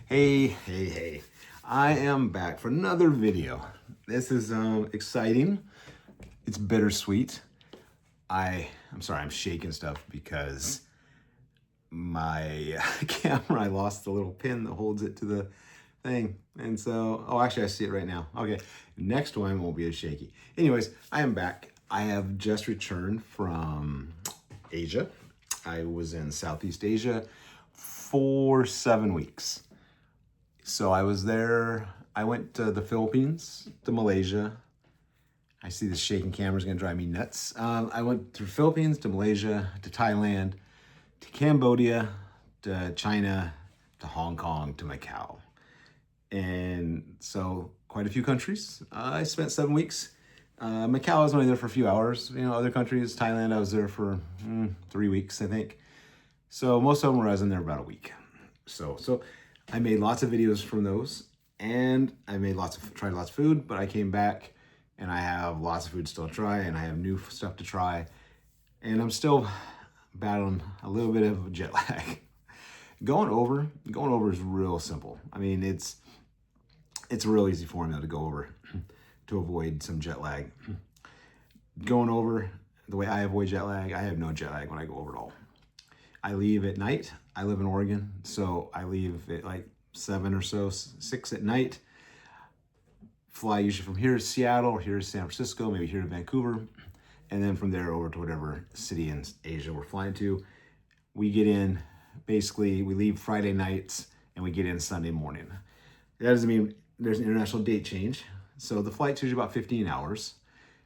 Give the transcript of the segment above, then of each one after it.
Hey. I am back for another video. This is exciting. It's bittersweet. I'm sorry, I'm shaking stuff because my camera, I lost the little pin that holds it to the thing. And so, oh, actually I see it right now. Okay, next one won't be as shaky. Anyways, I am back. I have just returned from Asia. I was in Southeast Asia for 7 weeks. So I was there, I went to the Philippines, to Malaysia. I see this shaking camera is gonna drive me nuts. I went to the Philippines, to Malaysia, to Thailand, to Cambodia, to China, to Hong Kong, to Macau. And so quite a few countries. I spent 7 weeks. Macau, I was only there for a few hours. You know, other countries, Thailand, I was there for 3 weeks, I think. So most of them were, I was in there about a week. So I made lots of videos from those, and I made tried lots of food, but I came back and I have lots of food still to try, and I have new stuff to try, and I'm still battling a little bit of jet lag. Going over is real simple. I mean, it's a real easy formula to go over to avoid some jet lag. Going over, the way I avoid jet lag, I have no jet lag when I go over at all. I leave at night. I live in Oregon, so I leave at like 7 or so, 6 at night. Fly usually from here to Seattle, or here to San Francisco, maybe here to Vancouver, and then from there over to whatever city in Asia we're flying to. We get in, basically, we leave Friday nights and we get in Sunday morning. That doesn't mean there's an international date change. So the flight's usually about 15 hours.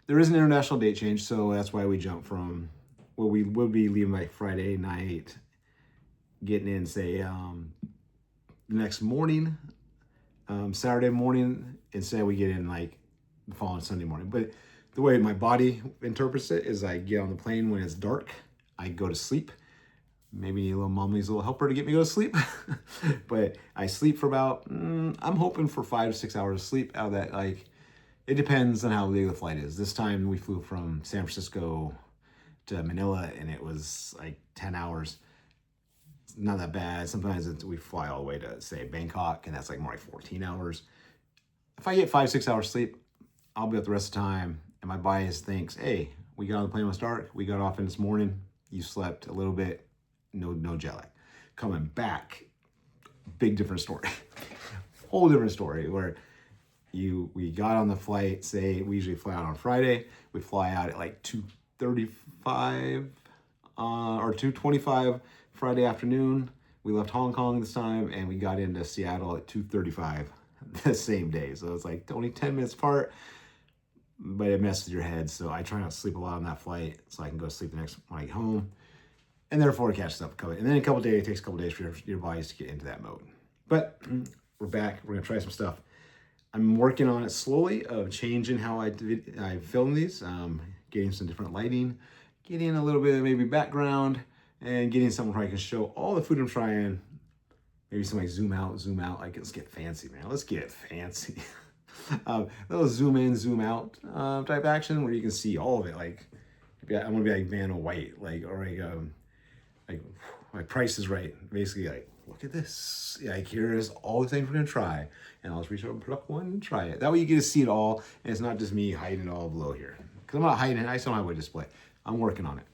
There is an international date change, so that's why we jump from, well, we will be leaving by Friday night, getting in, say, the next morning, Saturday morning, instead we get in like the following Sunday morning. But the way my body interprets it is I get on the plane when it's dark, I go to sleep. Maybe need a little mommy's little helper to get me to go to sleep. But I sleep for about, I'm hoping for 5 to 6 hours of sleep out of that. Like, it depends on how big the flight is. This time we flew from San Francisco to Manila, and it was like 10 hours. It's not that bad. Sometimes we fly all the way to, say, Bangkok, and that's like more like 14 hours. If I get 5, 6 hours sleep, I'll be up the rest of the time, and my body just thinks, hey, we got on the plane when it's dark, we got off in this morning, you slept a little bit, no jet lag. Coming back, big different story. Whole different story where we got on the flight, say we usually fly out on Friday, we fly out at like 2:35 or 2:25 Friday afternoon. We left Hong Kong this time, and we got into Seattle at 2:35 the same day. So it's like only 10 minutes apart, but it messes with your head. So I try not to sleep a lot on that flight so I can go to sleep the next when I get home, and therefore catch stuff coming. And then it takes a couple days for your bodies to get into that mode. But we're back. We're gonna try some stuff. I'm working on it slowly of changing how I film these, getting some different lighting, getting a little bit of maybe background, and getting something where I can show all the food I'm trying. Maybe some like zoom out, like let's get fancy, man. Let's get fancy. Little zoom in, zoom out type action where you can see all of it. Like, I want to be like Vanna White, like, or like my Price is Right. Basically, like, look at this. Like, here's all the things we're gonna try, and I'll just reach over and pluck one and try it. That way you get to see it all, and it's not just me hiding it all below here. Because I'm not hiding it. I still don't have a display. I'm working on it.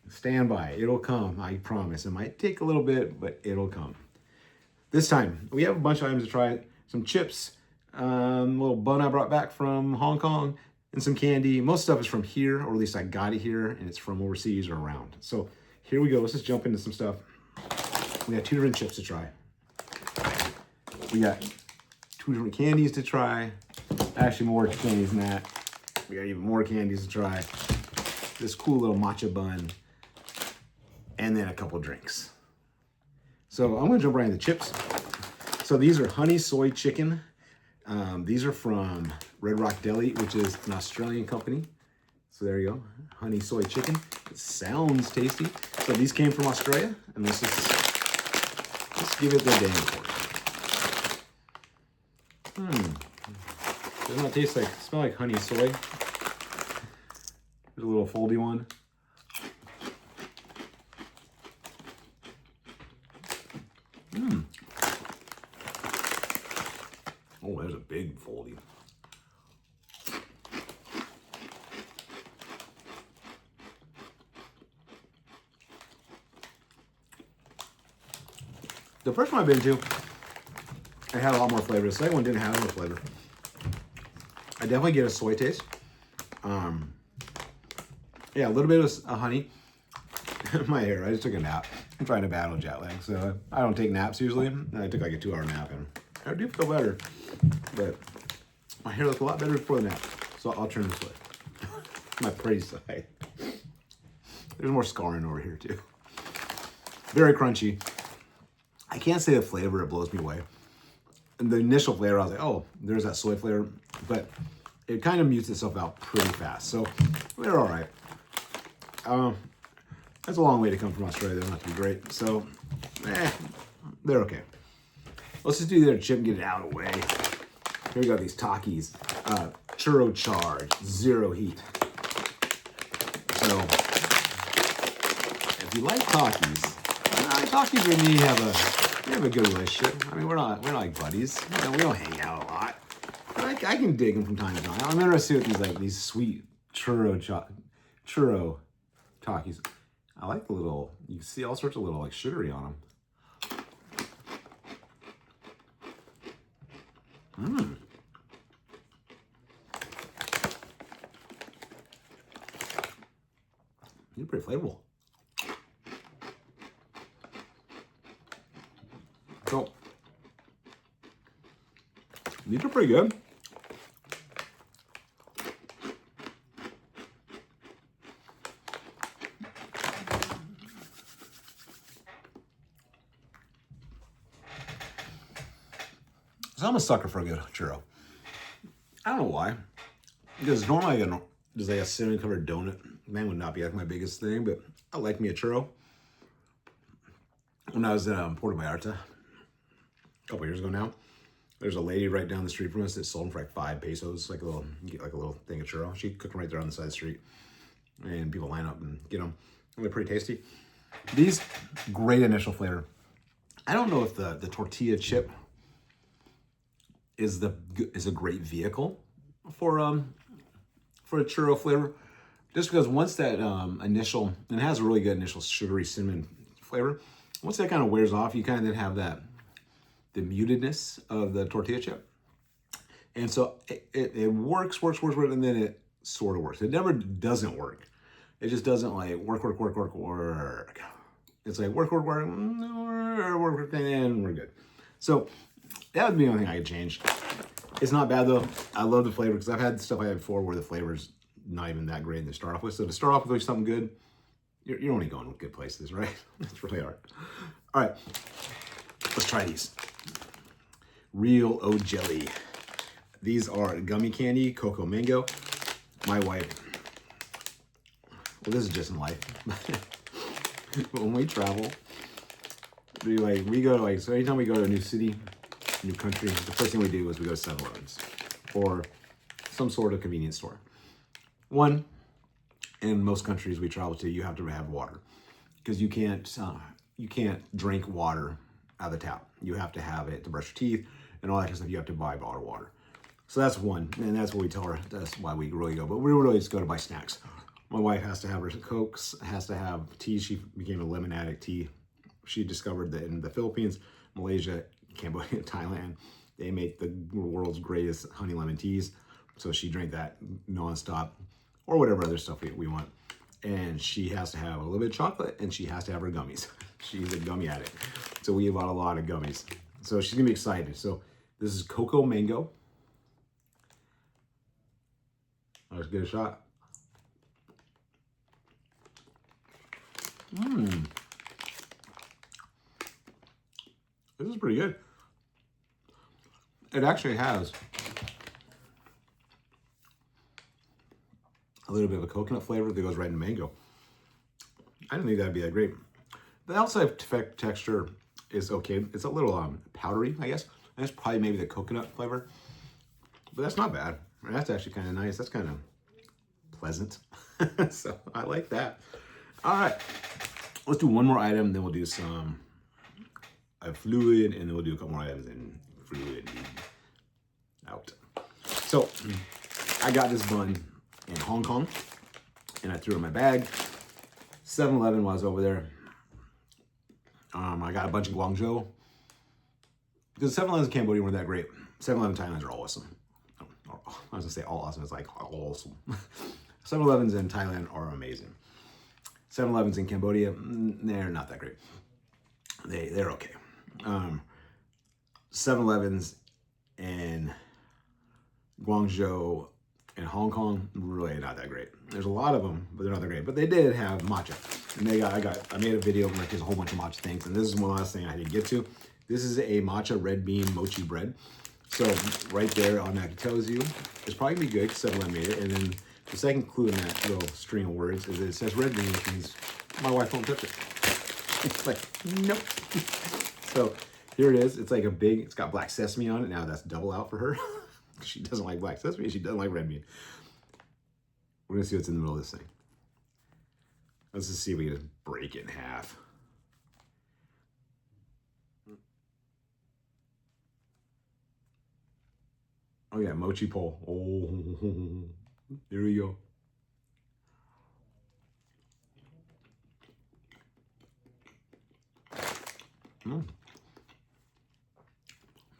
Stand by. It'll come. I promise. It might take a little bit, but it'll come. This time, we have a bunch of items to try. Some chips, a little bun I brought back from Hong Kong, and some candy. Most stuff is from here, or at least I got it here, and it's from overseas or around. So here we go. Let's just jump into some stuff. We got 2 different chips to try. We got 2 different candies to try. Actually, more candies than that. We got even more candies to try. This cool little matcha bun, and then a couple drinks. So I'm gonna jump right into the chips. So these are honey soy chicken. These are from Red Rock Deli, which is an Australian company. So there you go, honey soy chicken. It sounds tasty. So these came from Australia, and let's give it the damn report. Doesn't that taste like, smell like honey soy? There's a little foldy one. big foldy. The first one I've been to, it had a lot more flavor. The second one didn't have more flavor. I definitely get a soy taste. Yeah, a little bit of honey. My hair, I just took a nap. I'm trying to battle jet lag, so I don't take naps usually. I took like a 2-hour nap, and I do feel better. But my hair looked a lot better before the nap, so I'll turn this way. My pretty side. There's more scarring over here too. Very crunchy. I can't say the flavor, it blows me away. And the initial flavor, I was like, oh, there's that soy flavor, but it kind of mutes itself out pretty fast. So they're all right. That's a long way to come from Australia. They're not too great. So, they're okay. Let's just do the other chip and get it out of the way. Here we go, these Takis. Churro charge, 0 heat. So, if you like Takis, Takis and me have a good relationship. I mean, we're not like buddies. We don't hang out a lot. But I can dig them from time to time. I'm interested with these sweet churro Takis. I like the little, you can see all sorts of little sugary on them. They're pretty flavorful. So, these are pretty good. So I'm a sucker for a good churro. I don't know why. Because normally just like a cinnamon covered donut, man, would not be like my biggest thing, but I like me a churro. When I was in Puerto Vallarta, a couple years ago now, there's a lady right down the street from us that sold them for like 5 pesos, you get like a little thing of churro. She cooked them right there on the side of the street, and people line up and get them. And they're pretty tasty. These, great initial flavor. I don't know if the tortilla chip is a great vehicle for a churro flavor, just because once that initial, and it has a really good initial sugary cinnamon flavor, once that kind of wears off, you kind of then have the mutedness of the tortilla chip, and so it works, and then it sort of works. It never doesn't work. It just doesn't like work. It's like work, and we're good. So that would be the only thing I could change. It's not bad though. I love the flavor because I've had stuff I had before where the flavor's not even that great to start off with. So to start off with something good, you're only going with good places, right? It's really hard. All right, let's try these. Real O Jelly. These are gummy candy, cocoa mango. My wife, well, this is just in life. But when we travel, we go to so anytime we go to a new city, new country, the first thing we do is we go to 7-Elevens or some sort of convenience store. One, in most countries we travel to, you have to have water because you can't drink water out of the tap. You have to have it to brush your teeth and all that kind of stuff. You have to buy bottled water. So that's one, and that's what we tell her. That's why we really go. But we really just go to buy snacks. My wife has to have her Cokes, has to have tea. She became a lemon addict tea. She discovered that in the Philippines, Malaysia, Cambodia, Thailand, they make the world's greatest honey lemon teas. So she drank that nonstop, or whatever other stuff we want. And she has to have a little bit of chocolate, and she has to have her gummies. She's a gummy addict. So we bought a lot of gummies. So she's gonna be excited. So this is cocoa mango. Let's give it a shot. This is pretty good. It actually has a little bit of a coconut flavor that goes right into mango. I didn't think that'd be that great. The outside texture is okay. It's a little powdery, I guess. And that's probably maybe the coconut flavor. But that's not bad. That's actually kind of nice. That's kind of pleasant. So I like that. All right. Let's do one more item, then we'll do some fluid, and then we'll do a couple more items in fluid. Out. So I got this bun in Hong Kong and I threw it in my bag. 7-Eleven while I was over there. I got a bunch of Guangzhou. Because 7-Elevens in Cambodia weren't that great. 7-Eleven Thailands are all awesome. I was going to say all awesome. It's like all awesome. 7-Elevens in Thailand are amazing. 7-Elevens in Cambodia, they're not that great. They're okay. 7-Elevens in Guangzhou and Hong Kong, really not that great. There's a lot of them, but they're not that great. But they did have matcha. And I made a video where there's a whole bunch of matcha things. And this is one last thing I didn't get to. This is a matcha red bean mochi bread. So right there automatically tells you it's probably gonna be good because 7-Eleven made it. And then the second clue in that little string of words is that it says red bean, which means my wife won't touch it. It's like, nope. So here it is. It's like it's got black sesame on it. Now that's double out for her. She doesn't like black sesame. She doesn't like red bean. We're gonna see what's in the middle of this thing. Let's just see if we can just break it in half. Oh yeah, mochi pole. Oh, here we go.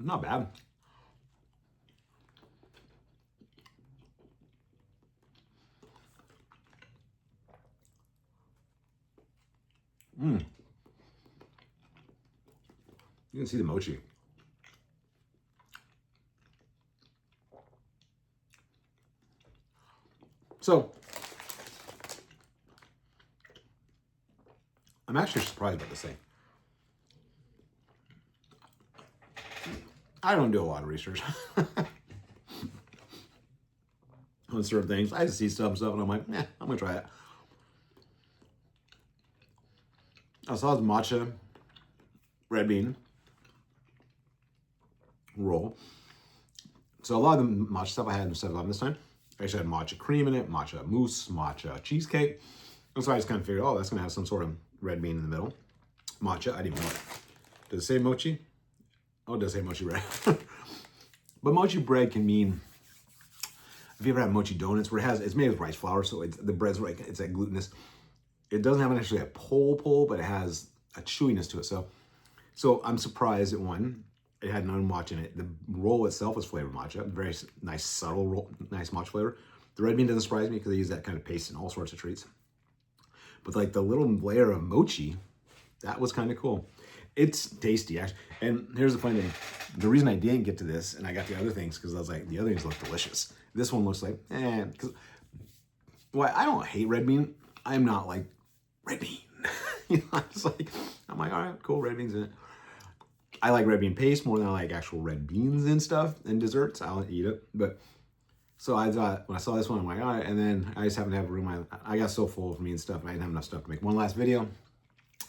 Not bad. You can see the mochi. So, I'm actually surprised about this thing. I don't do a lot of research on certain things. I just see stuff and I'm like, I'm gonna try it. I saw this matcha red bean roll. So a lot of the matcha stuff I had in 7-Eleven this time, I actually had matcha cream in it, matcha mousse, matcha cheesecake. And so I just kind of figured, oh, that's gonna have some sort of red bean in the middle. Matcha, I didn't even know it. Does it say mochi? Oh, it does say mochi bread. But mochi bread can mean, if you ever had mochi donuts, where it's made with rice flour, so the bread's like, it's like glutinous. It doesn't have actually a pull, but it has a chewiness to it. So I'm surprised at one. It had no matcha in it. The roll itself was flavored matcha. Very nice, subtle roll, nice matcha flavor. The red bean doesn't surprise me because they use that kind of paste in all sorts of treats. But like the little layer of mochi, that was kind of cool. It's tasty, actually. And here's the funny thing. The reason I didn't get to this, and I got the other things, because I was like, the other things look delicious. This one looks like, because, well, I don't hate red bean. I'm not like, red bean. I'm like, all right, cool, red beans in it. I like red bean paste more than I like actual red beans and stuff and desserts. I'll eat it. But so I thought, when I saw this one, I'm like, all right. And then I just happened to have room. I got so full of me and stuff, and I didn't have enough stuff to make one last video.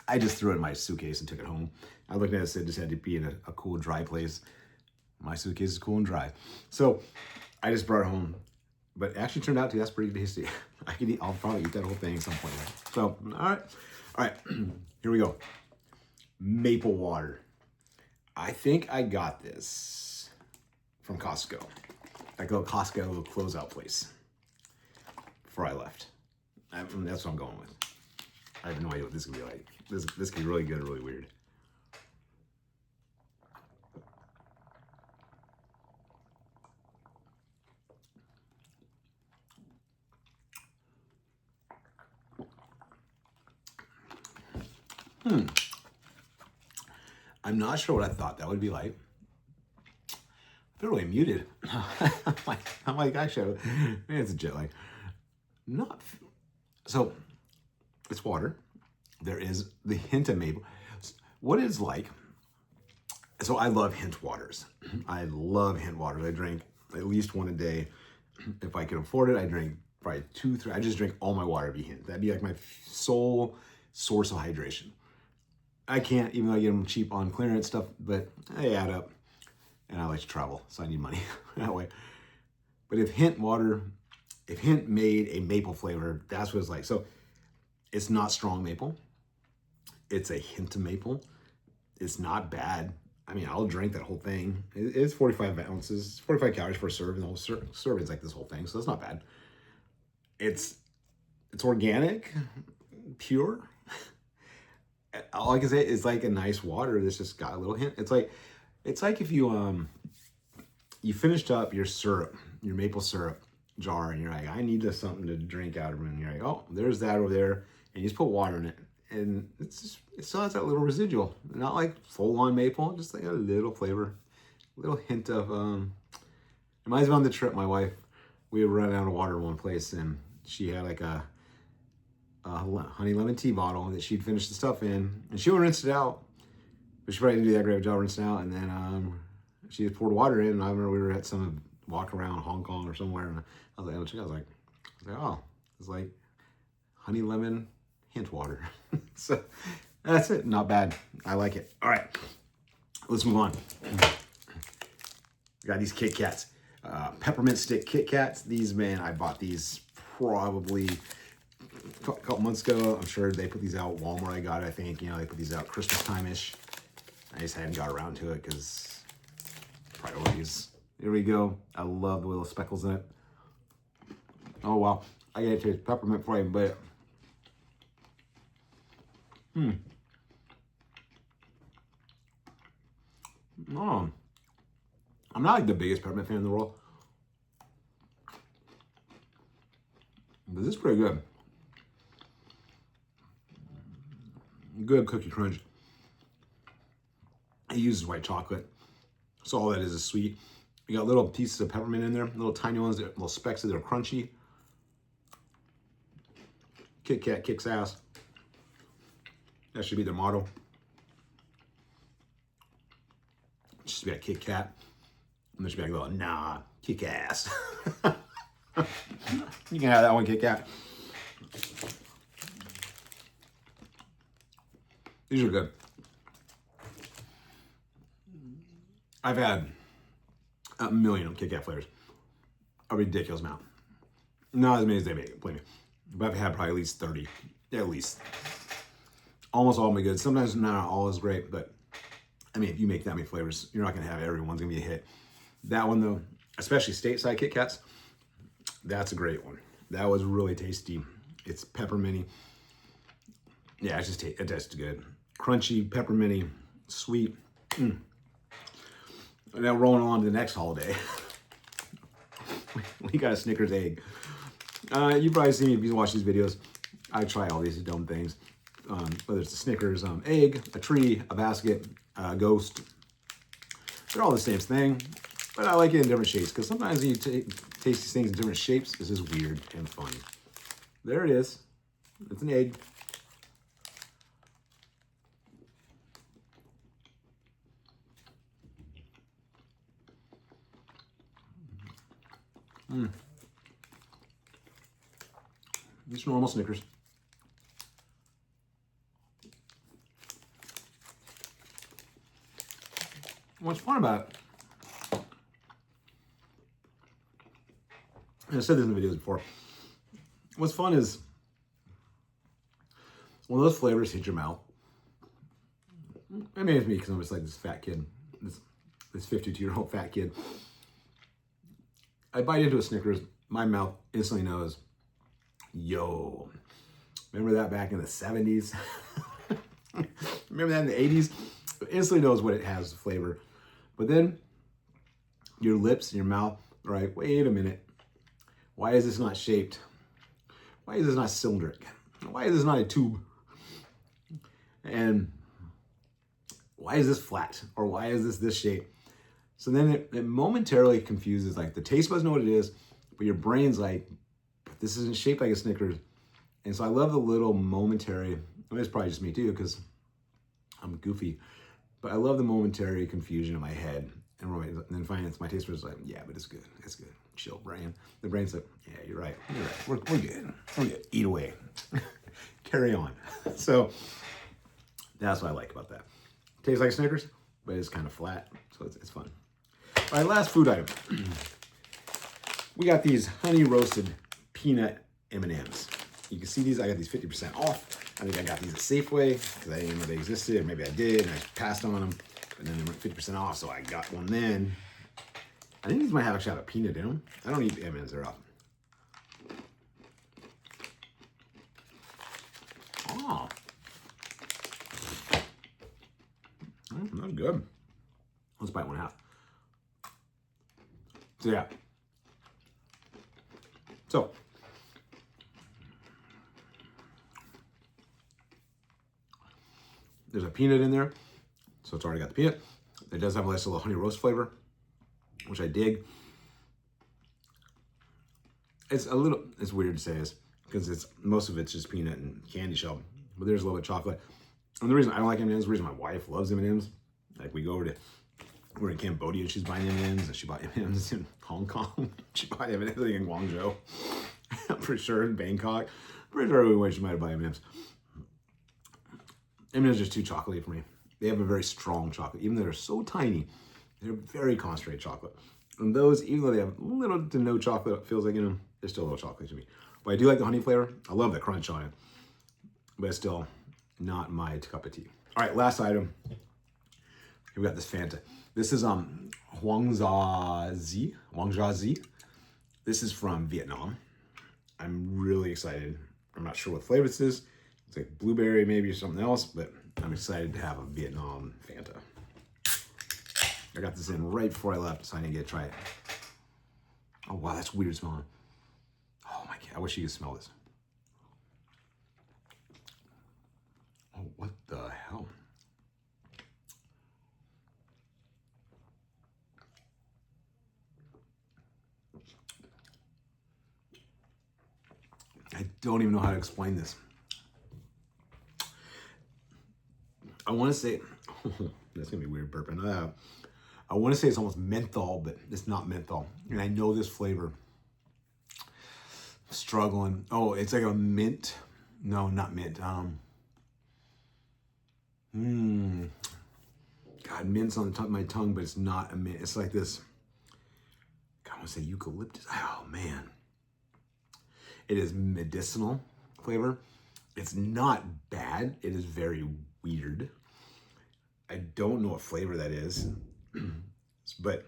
I just threw it in my suitcase and took it home. I looked at it and said, just had to be in a cool, dry place. My suitcase is cool and dry. So I just brought it home. But it actually turned out to, that's pretty tasty. I'll probably eat that whole thing at some point. So, all right, here we go. Maple water. I think I got this from Costco. Like a little Costco, little closeout place before I left. That's what I'm going with. I have no idea what this is gonna be like. This could be really good or really weird. I'm not sure what I thought that would be like. I feel really muted. I'm like, actually, maybe it's a jet lag. So, it's water. There is the hint of maple. What it's like, so I love hint waters. I love hint waters. I drink at least one a day. If I can afford it, I drink probably 2, 3. I just drink all my water be hint. That'd be like my sole source of hydration. I can't, even though I get them cheap on clearance stuff, but they add up. And I like to travel, so I need money that way. But if Hint made a maple flavor, that's what it's like. So it's not strong maple. It's a hint of maple. It's not bad. I mean, I'll drink that whole thing. It's 45 ounces, 45 calories per serve, and the whole serving is like this whole thing, so it's not bad. It's organic, pure. All I can say is like a nice water that's just got a little hint. It's like if you you finished up your syrup, your maple syrup jar, and you're like, I need something to drink out of it. And you're like, oh, there's that over there, and you just put water in it, and it still has that little residual, not like full on maple, just like a little flavor, a little hint of. Reminds me on the trip, my wife, we were running out of water in one place, and she had like a honey lemon tea bottle that she'd finished the stuff in, and she would rinse it out, but she probably didn't do that great of a job rinsing out. And then she just poured water in, and I remember we were at some walk around Hong Kong or somewhere, and I was like, oh, it's like honey lemon hint water. So that's it. Not bad. I like it. All right, let's move on. We got these Kit Kats, peppermint stick Kit Kats. These, man, I bought these probably a couple months ago. I'm sure they put these out at Walmart. I got it, I think. You know, they put these out Christmas time-ish. I just hadn't got around to it because priorities. Here we go. I love the little speckles in it. Oh, wow. I gotta taste peppermint before I even bite it. Oh. I'm not like the biggest peppermint fan in the world, but this is pretty good. Good cookie crunch. It uses white chocolate, so all that is sweet. You got little pieces of peppermint in there, little tiny ones, little specks that are crunchy. Kit Kat kicks ass. That should be their motto. It should be a Kit Kat. And there should be like a little, nah, kick ass. You can have that one, Kit Kat. These are good. I've had a million Kit Kat flavors. A ridiculous amount. Not as many as they make, believe me. But I've had probably at least 30. At least. Almost all of them are good. Sometimes not all is great, but I mean, if you make that many flavors, you're not going to have everyone's going to be a hit. That one, though, especially stateside Kit Kats, that's a great one. That was really tasty. It's pepperminty. Yeah, it tastes good. Crunchy, pepperminty, sweet. Now rolling on to the next holiday. We got a Snickers egg. You've probably seen me if you watch these videos. I try all these dumb things. Whether it's a Snickers egg, a tree, a basket, a ghost. They're all the same thing, but I like it in different shapes because sometimes you taste these things in different shapes. This is weird and fun. There it is. It's an egg. Just normal Snickers. What's fun about it, and I said this in the videos before, what's fun is when those flavors hit your mouth. I mean, it's me because I'm just like this fat kid, this 52-year-old fat kid. I bite into a Snickers, my mouth instantly knows, yo, remember that back in the 70s? Remember that in the 80s? It instantly knows what it has, flavor. But then your lips and your mouth are like, wait a minute. Why is this not shaped? Why is this not cylindric? Why is this not a tube? And why is this flat? Or why is this shape? So then it momentarily confuses, like the taste buds know what it is, but your brain's like, but this isn't shaped like a Snickers. And so I love the little momentary, I mean, it's probably just me too, because I'm goofy, but I love the momentary confusion in my head. And then finally, my taste buds is like, yeah, but it's good. It's good. Chill, brain. The brain's like, yeah, you're right. You're right. We're good. We're good. Eat away. Carry on. So that's what I like about that. Tastes like Snickers, but it's kind of flat, so it's fun. All right, last food item. We got these honey roasted peanut M&Ms. You can see these. I got these 50% off. I think I got these at Safeway because I didn't know they existed. Or maybe I did, and I passed on them. And then they went 50% off, so I got one then. I think these might have actually have a peanut in them. I don't eat M&Ms very often. Oh. That's good. Let's bite one half. So yeah. So. There's a peanut in there. So it's already got the peanut. It does have a nice little honey roast flavor, which I dig. It's a little, it's weird to say this because it's most of it's just peanut and candy shell, but there's a little bit of chocolate. And the reason I don't like M&Ms, the reason my wife loves M&Ms, like we're in Cambodia, she's buying M&Ms, and she bought M&Ms in Hong Kong. She bought M&Ms in Guangzhou. I'm pretty sure in Bangkok. Pretty sure everywhere she might have bought M&Ms. M&Ms are just too chocolatey for me. They have a very strong chocolate. Even though they're so tiny, they're very concentrated chocolate. And those, even though they have little to no chocolate, it feels like in them, they're still a little chocolatey to me. But I do like the honey flavor. I love the crunch on it. But it's still not my cup of tea. All right, last item. We've got this Fanta. This is Huangjiazi. This is from Vietnam. I'm really excited. I'm not sure what flavor this is. It's like blueberry maybe or something else, but I'm excited to have a Vietnam Fanta. I got this in right before I left, so I didn't get to try it. Oh wow, that's weird smelling. Oh my God, I wish you could smell this. Oh, what the hell? I don't even know how to explain this. I want to say, that's gonna be weird burping. I want to say it's almost menthol, but it's not menthol. And I know this flavor. Struggling. Oh, it's like a mint. No, not mint. God, mint's on the top of my tongue, but it's not a mint. It's like this. God, I want to say eucalyptus. Oh man. It is medicinal flavor. It's not bad. It is very weird. I don't know what flavor that is, but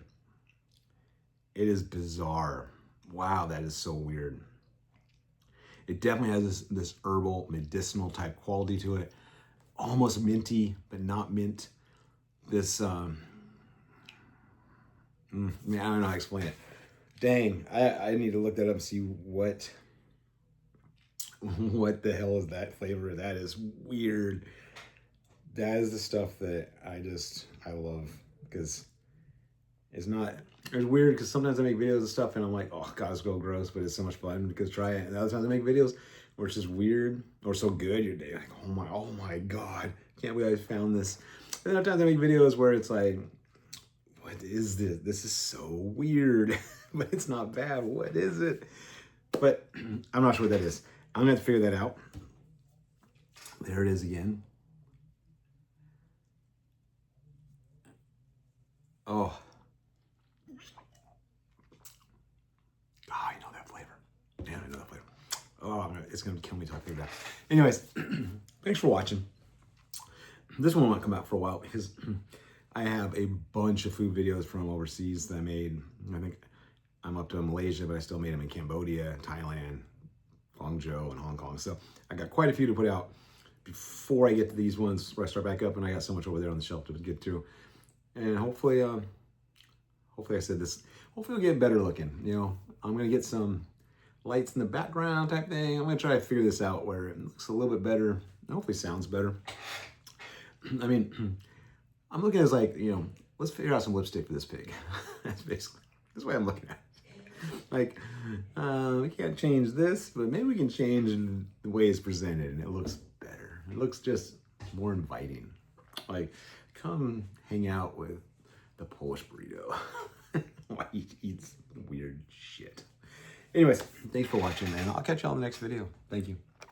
it is bizarre. Wow, that is so weird. It definitely has this herbal, medicinal type quality to it. Almost minty, but not mint. This, I don't know how to explain it. Dang, I need to look that up and see what the hell is that flavor. That is weird. That is the stuff that I love, because it's weird because sometimes I make videos and stuff and I'm like, oh God, it's so gross, but it's so much fun because try it. And other times I make videos where it's just weird or so good, you're like, oh my God, can't believe I found this. And other times I make videos where it's like, what is this? This is so weird, but it's not bad. What is it? But I'm not sure what that is. I'm gonna have to figure that out. There it is again. Oh. I know that flavor. Yeah, I know that flavor. Oh, it's gonna kill me to figure it out. Anyways, thanks for watching. This one won't come out for a while because I have a bunch of food videos from overseas that I made. I think I'm up to Malaysia, but I still made them in Cambodia, Thailand, Guangzhou, and Hong Kong. So I got quite a few to put out before I get to these ones where I start back up, and I got so much over there on the shelf to get through. And hopefully I said this, hopefully it'll get better looking. You know, I'm gonna get some lights in the background type thing. I'm gonna try to figure this out where it looks a little bit better, and hopefully sounds better. I mean, I'm looking at it as like, you know, let's figure out some lipstick for this pig. That's the way I'm looking at it. Like, we can't change this, but maybe we can change the way it's presented and it looks better. It looks just more inviting. Like, come hang out with the Polish burrito while he eats weird shit. Anyways, thanks for watching, and I'll catch you on the next video. Thank you.